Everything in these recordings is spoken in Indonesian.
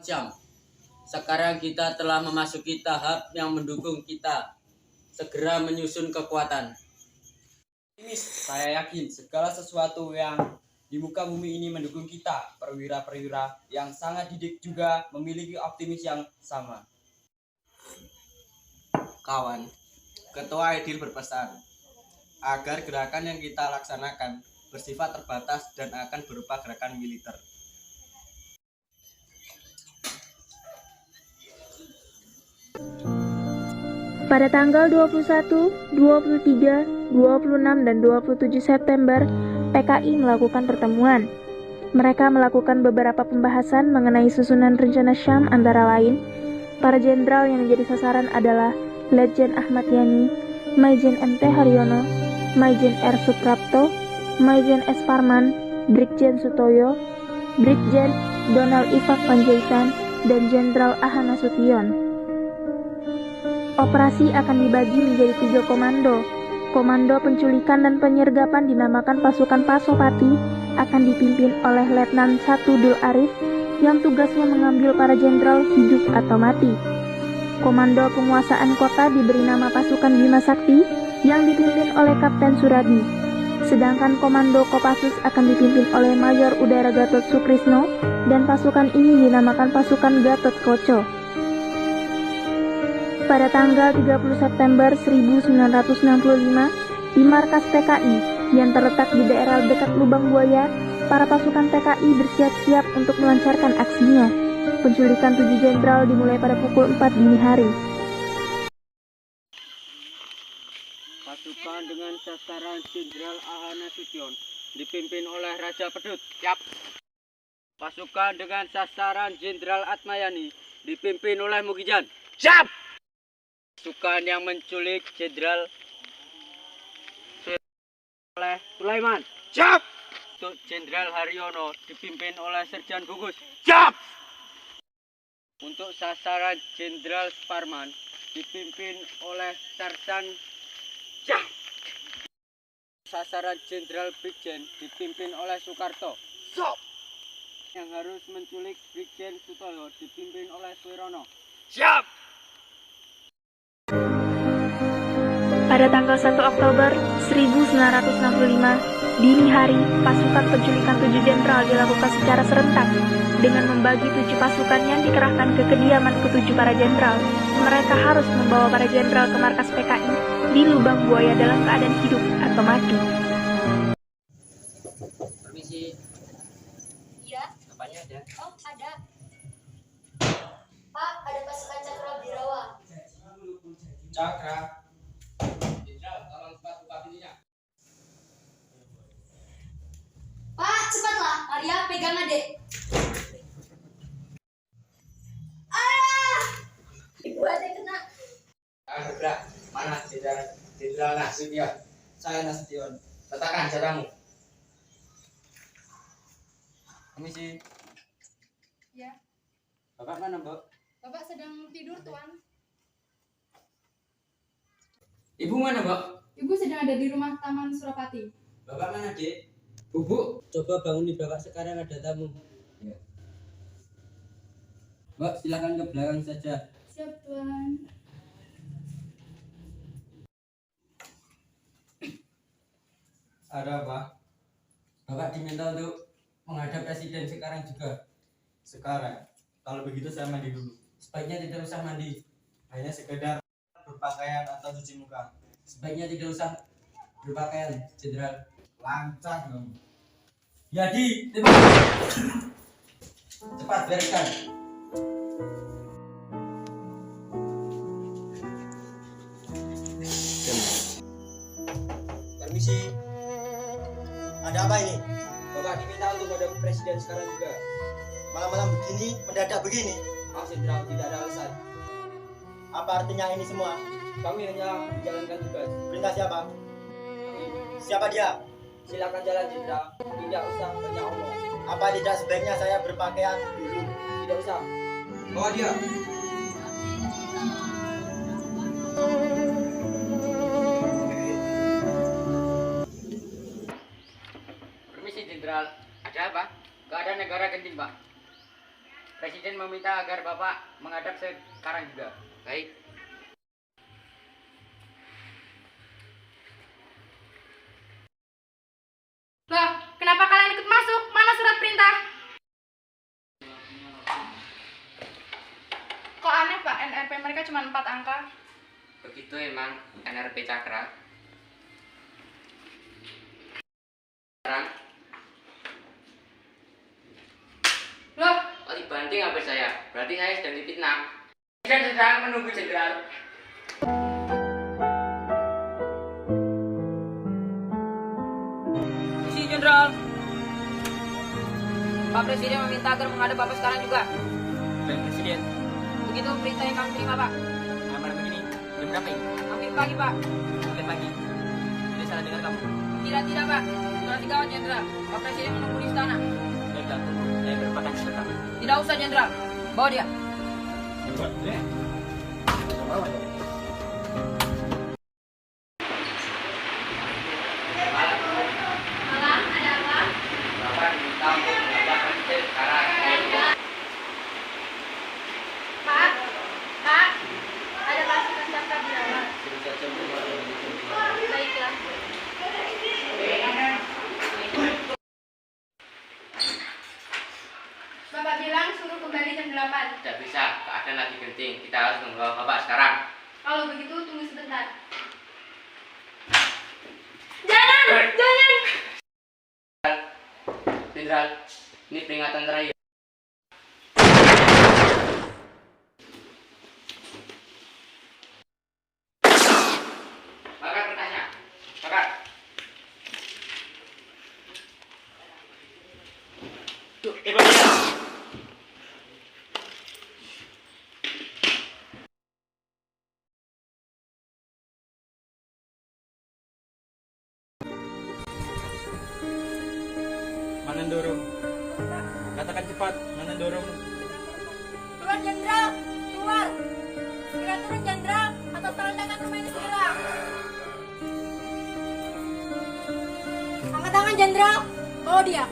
Jam. Sekarang kita telah memasuki tahap yang mendukung kita segera menyusun kekuatan. Saya yakin segala sesuatu yang di muka bumi ini mendukung kita. Perwira-perwira yang sangat didik juga memiliki optimis yang sama. Kawan, Ketua Edil berpesan agar gerakan yang kita laksanakan bersifat terbatas dan akan berupa gerakan militer. Pada tanggal 21, 23, 26, dan 27 September, PKI melakukan pertemuan. Mereka melakukan beberapa pembahasan mengenai susunan rencana Syam, antara lain, para jenderal yang menjadi sasaran adalah Letjen Ahmad Yani, Maijen MT Haryono, Maijen R. Suprapto, Maijen S. Parman, Brigjen Sutoyo, Brigjen Donald Ifak Panjaitan, dan Jenderal Ahana Sution. Operasi akan dibagi menjadi 3 komando. Komando penculikan dan penyergapan dinamakan pasukan Pasopati akan dipimpin oleh Letnan 1 Dul Arif yang tugasnya mengambil para jenderal hidup atau mati. Komando penguasaan kota diberi nama pasukan Bima Sakti yang dipimpin oleh Kapten Suradi. Sedangkan Komando Kopassus akan dipimpin oleh Mayor Udara Gatot Suprisno dan pasukan ini dinamakan pasukan Gatot Koco. Pada tanggal 30 September 1965, di markas PKI yang terletak di daerah dekat Lubang Buaya, para pasukan PKI bersiap-siap untuk melancarkan aksinya. Penculikan 7 jenderal dimulai pada pukul 4 dini hari. Pasukan dengan sasaran Jenderal Ahana Sution dipimpin oleh Raja Pedut. Siap. Pasukan dengan sasaran Jenderal Atmayani dipimpin oleh Mugijan. Siap. Pasukan yang menculik Jenderal oleh Sulaiman. Siap. Untuk Jenderal Haryono dipimpin oleh Serjan Gugus. Siap. Untuk sasaran Jenderal Parman dipimpin oleh Tarsan. Siap. Sasaran Jenderal Brigjen dipimpin oleh Soekarto. Siap. Yang harus menculik Brigjen Sutoyo dipimpin oleh Suwirono. Siap. Pada tanggal 1 Oktober 1965, dini hari, pasukan penculikan 7 jenderal dilakukan secara serentak dengan membagi 7 pasukan yang dikerahkan ke kediaman ke-7 para jenderal. Mereka harus membawa para jenderal ke markas PKI di Lubang Buaya dalam keadaan hidup atau mati. Permisi. Iya. Apanya ada? Oh, ada. Pak, ada pasukan Cakra Birawa. Cakra. Jenderal, tolong cepat buka pintunya. Pak, cepatlah. Arya, pegang adek. Ibu adek kena. Gerak. Mana Jenderal Nasution? Saya Nasution. Letakkan jatamu. Permisi. Ya, Bapak mana, Mbak? Bapak sedang tidur, Tuan. Ibu mana, Mbak? Ibu sedang ada di rumah Taman Surapati. Bapak mana, Dek? Bu, coba bangun di Bapak, sekarang ada tamu. Ya. Mbak, silakan ke belakang saja. Siap, Tuan. Ada apa? Bapak diminta untuk menghadap presiden sekarang juga. Sekarang, kalau begitu saya mandi dulu. Sebaiknya tidak usah mandi. Hanya sekedar berpakaian atau cuci muka. Sebaiknya tidak usah berpakaian, Jenderal. Lancang dong. Yadi, cepat bereskan. Permisi. Ada apa ini? Bapak diminta untuk menghadapi presiden sekarang juga. Malam-malam begini, mendadak begini. Maaf Jenderal, tidak ada alasan. Apa artinya ini semua? Kami hanya menjalankan tugas. Perintah siapa? Siapa dia? Silakan jalan Jenderal. Tidak usah banyak omong. Apa tidak sebaiknya saya berpakaian dulu? Tidak usah. Bawa dia. Permisi, Jenderal. Ada apa? Keadaan negara genting, Pak. Presiden meminta agar Bapak menghadap sekarang juga. Baik. Loh, kenapa kalian ikut masuk? Mana surat perintah? Kok aneh Pak, NRP mereka cuma 4 angka. Begitu emang NRP Cakra. Sekarang, Loh, kok dibanting HP saya? Berarti saya sedang difitnah. Presiden sedang menunggu jenderal. Isi Jenderal. Pak Presiden meminta agar menghadap Bapak sekarang juga. Baik Presiden, Begitu perintah yang kami terima, Pak. malam begini, jam berapa ini? Hampir pagi, Pak. Sampai pagi. Jadi salah dengar kamu. Tidak, Pak. Sudah digawat, Jenderal. Pak Presiden menunggu di istana. Baiklah, tunggu. Saya berpakat sebentar. Tidak usah, Jenderal. Bawa dia. Malam, ada apa? Bapak diminta untuk menghadap Presiden sekarang. Pak, Pak, ada pasukan cakra di dalam. Baiklah. Bapak bilang suruh kembali jam 8. Tidak bisa, keadaan lagi genting. Kita harus membawa Bapak sekarang. Kalau begitu tunggu sebentar. Jangan! Jenderal, ini peringatan terakhir. Bakar kertasnya. Bakar. Manandorong. Katakan cepat, Manandorong. Keluar Jenderal, keluar. Segera turun Jenderal, atau tangan rumah ini segera. Angkat tangan Jenderal, bawa dia.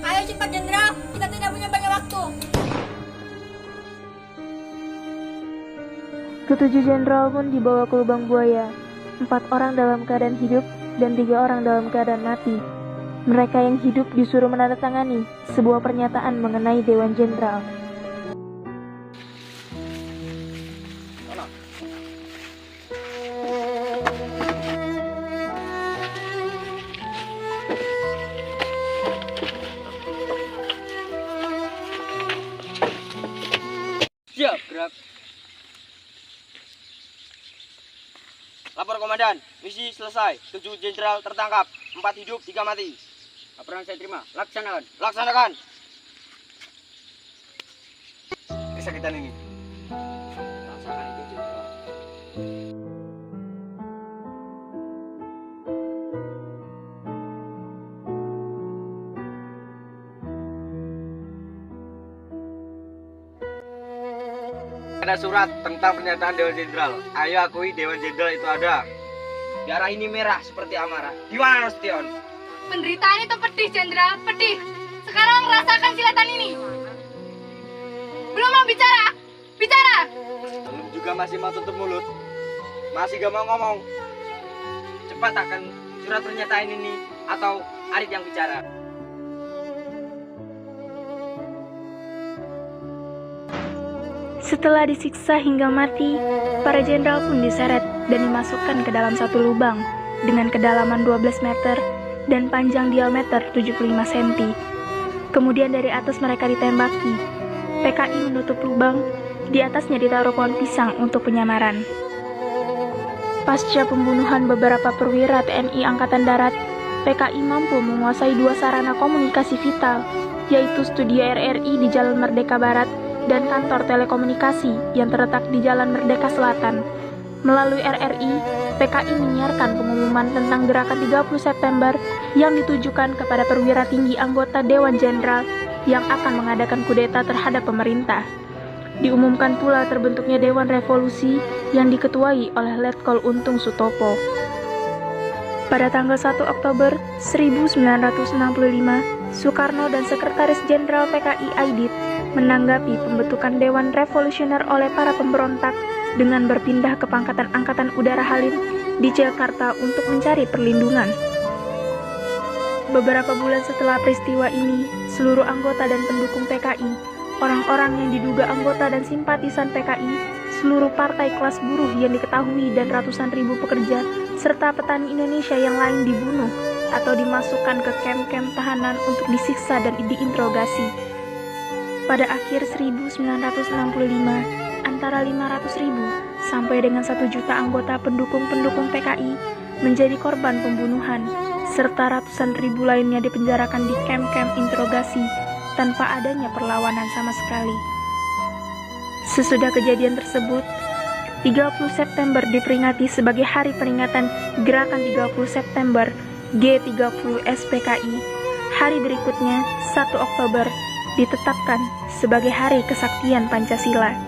Ayo cepat Jenderal, kita tidak punya banyak waktu. Ketujuh jenderal pun dibawa ke lubang buaya. 4 orang dalam keadaan hidup dan 3 orang dalam keadaan mati. Mereka yang hidup disuruh menandatangani sebuah pernyataan mengenai Dewan Jenderal. Siap, gerak. Lapor Komandan, misi selesai. 7 jenderal tertangkap, 4 hidup, 3 mati. Laporan saya terima. Laksanakan. Laksanakan. Kesakitan ini. Laksanakan itu, Jenderal. Ada surat tentang pernyataan Dewan Jenderal. Ayo akui Dewan Jenderal itu ada. Darah ini merah seperti amarah. Gimana Nasution? Penderitaan itu pedih, Jenderal, pedih. Sekarang rasakan silatan ini. Belum mau bicara? Bicara! Belum juga masih mau tutup mulut. Masih gak mau ngomong. Cepat akan surat pernyataan ini atau Arif yang bicara. Setelah disiksa hingga mati, para jenderal pun diseret dan dimasukkan ke dalam satu lubang dengan kedalaman 12 meter dan panjang diameter 75 cm. Kemudian dari atas mereka ditembaki. PKI menutup lubang, di atasnya ditaruh pohon pisang untuk penyamaran. Pasca pembunuhan beberapa perwira TNI Angkatan Darat, PKI mampu menguasai 2 sarana komunikasi vital, yaitu studio RRI di Jalan Merdeka Barat dan kantor telekomunikasi yang terletak di Jalan Merdeka Selatan. Melalui RRI, PKI menyiarkan pengumuman tentang gerakan 30 September yang ditujukan kepada perwira tinggi anggota Dewan Jenderal yang akan mengadakan kudeta terhadap pemerintah. Diumumkan pula terbentuknya Dewan Revolusi yang diketuai oleh Letkol Untung Sutopo. Pada tanggal 1 Oktober 1965, Soekarno dan Sekretaris Jenderal PKI Aidit menanggapi pembentukan Dewan Revolusioner oleh para pemberontak dengan berpindah ke Pangkatan Angkatan Udara Halim di Jakarta untuk mencari perlindungan. Beberapa bulan setelah peristiwa ini, seluruh anggota dan pendukung PKI, orang-orang yang diduga anggota dan simpatisan PKI, seluruh partai kelas buruh yang diketahui dan ratusan ribu pekerja, serta petani Indonesia yang lain dibunuh atau dimasukkan ke kem-kem tahanan untuk disiksa dan diinterogasi. Pada akhir 1965, antara 500.000 sampai dengan 1 juta anggota pendukung-pendukung PKI menjadi korban pembunuhan, serta ratusan ribu lainnya dipenjarakan di kem-kem interogasi tanpa adanya perlawanan sama sekali. Sesudah kejadian tersebut, 30 September diperingati sebagai hari peringatan Gerakan 30 September G30 SPKI. Hari berikutnya, 1 Oktober, ditetapkan sebagai Hari Kesaktian Pancasila.